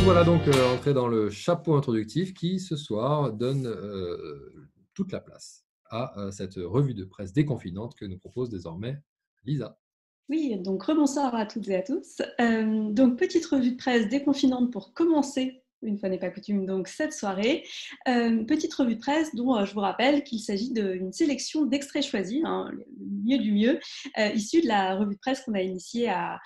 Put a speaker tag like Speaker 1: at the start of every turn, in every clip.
Speaker 1: voilà donc entré dans le chapeau introductif qui, ce soir, donne toute la place à cette revue de presse déconfinante que nous propose désormais Lisa.
Speaker 2: Oui, donc rebonsoir à toutes et à tous. Donc petite revue de presse déconfinante pour commencer, une fois n'est pas coutume, donc cette soirée. Petite revue de presse dont je vous rappelle qu'il s'agit d'une sélection d'extraits choisis, hein, le mieux du mieux, issus de la revue de presse qu'on a initiée à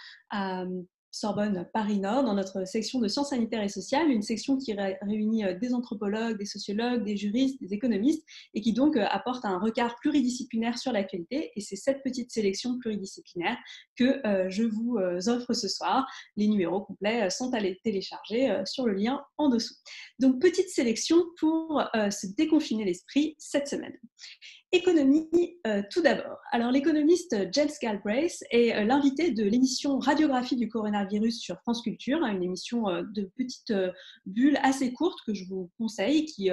Speaker 2: Sorbonne Paris Nord dans notre section de sciences sanitaires et sociales, une section qui réunit des anthropologues, des sociologues, des juristes, des économistes et qui donc apporte un regard pluridisciplinaire sur l'actualité. Et c'est cette petite sélection pluridisciplinaire que je vous offre ce soir. Les numéros complets sont à les télécharger sur le lien en dessous. Donc, petite sélection pour se déconfiner l'esprit cette semaine. Économie, tout d'abord. Alors, l'économiste James Galbraith est l'invité de l'émission Radiographie du coronavirus sur France Culture, une émission de petites bulles assez courtes que je vous conseille, qui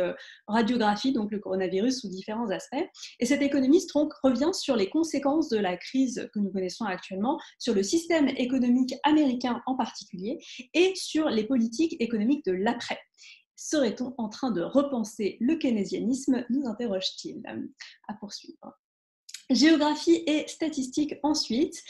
Speaker 2: radiographie donc le coronavirus sous différents aspects. Et cet économiste donc, revient sur les conséquences de la crise que nous connaissons actuellement, sur le système économique américain en particulier, et sur les politiques économiques de l'après. Serait-on en train de repenser le keynésianisme, nous interroge-t-il. À poursuivre. Géographie et statistiques ensuite.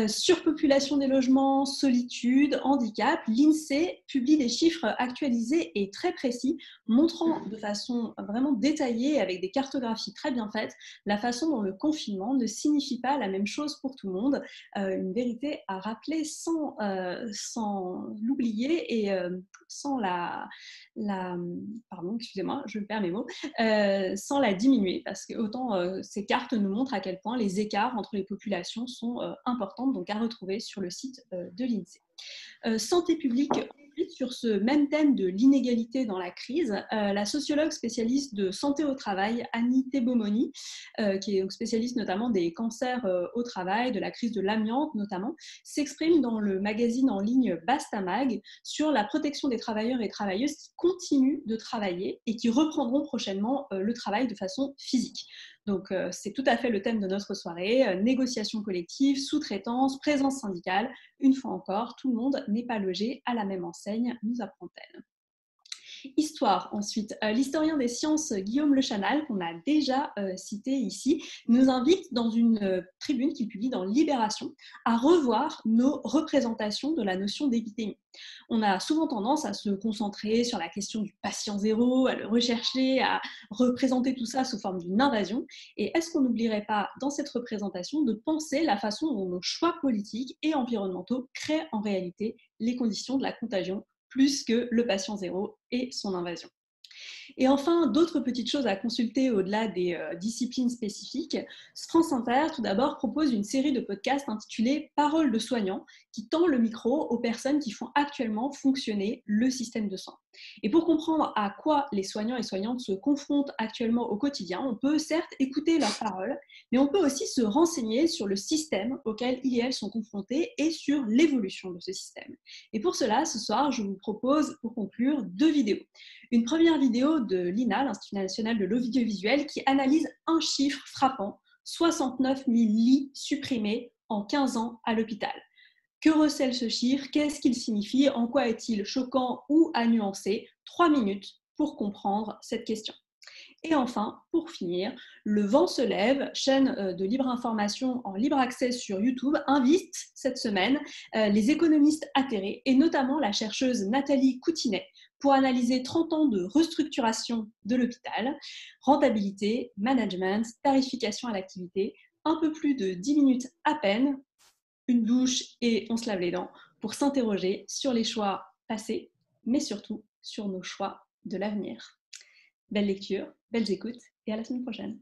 Speaker 2: Surpopulation des logements, solitude, handicap. L'INSEE publie des chiffres actualisés et très précis, montrant de façon vraiment détaillée, avec des cartographies très bien faites, la façon dont le confinement ne signifie pas la même chose pour tout le monde. Une vérité à rappeler sans l'oublier et sans pardon, excusez-moi, je perds mes mots, sans la diminuer, parce que autant ces cartes nous montrent à quel point les écarts entre les populations sont importants, donc à retrouver sur le site de l'INSEE. Santé publique, sur ce même thème de l'inégalité dans la crise, la sociologue spécialiste de santé au travail, Annie Tebomoni, qui est spécialiste notamment des cancers au travail, de la crise de l'amiante notamment, s'exprime dans le magazine en ligne Bastamag sur la protection des travailleurs et travailleuses qui continuent de travailler et qui reprendront prochainement le travail de façon physique. Donc, c'est tout à fait le thème de notre soirée, négociation collective, sous-traitance, présence syndicale. Une fois encore, tout le monde n'est pas logé à la même enseigne, nous apprend-elle. Histoire ensuite. L'historien des sciences Guillaume Le Chanal, qu'on a déjà cité ici, nous invite dans une tribune qu'il publie dans Libération à revoir nos représentations de la notion d'épidémie. On a souvent tendance à se concentrer sur la question du patient zéro, à le rechercher, à représenter tout ça sous forme d'une invasion. Et est-ce qu'on n'oublierait pas dans cette représentation de penser la façon dont nos choix politiques et environnementaux créent en réalité les conditions de la contagion plus que le patient zéro et son invasion. Et enfin, d'autres petites choses à consulter au-delà des disciplines spécifiques. France Inter, tout d'abord, propose une série de podcasts intitulée Paroles de soignants, qui tend le micro aux personnes qui font actuellement fonctionner le système de soins. Et pour comprendre à quoi les soignants et soignantes se confrontent actuellement au quotidien, on peut certes écouter leurs paroles, mais on peut aussi se renseigner sur le système auquel ils et elles sont confrontés et sur l'évolution de ce système. Et pour cela, ce soir, je vous propose, pour conclure, 2 vidéos. Une première vidéo de l'INA, l'Institut national de l'audiovisuel, qui analyse un chiffre frappant, 69 000 lits supprimés en 15 ans à l'hôpital. Que recèle ce chiffre? Qu'est-ce qu'il signifie? En quoi est-il choquant ou à nuancer? 3 minutes pour comprendre cette question. Et enfin, pour finir, Le Vent se lève, chaîne de libre information en libre accès sur YouTube, invite cette semaine les économistes atterrés et notamment la chercheuse Nathalie Coutinet pour analyser 30 ans de restructuration de l'hôpital, rentabilité, management, tarification à l'activité, un peu plus de 10 minutes à peine, une douche et on se lave les dents pour s'interroger sur les choix passés, mais surtout sur nos choix de l'avenir. Belle lecture, belles écoutes et à la semaine prochaine.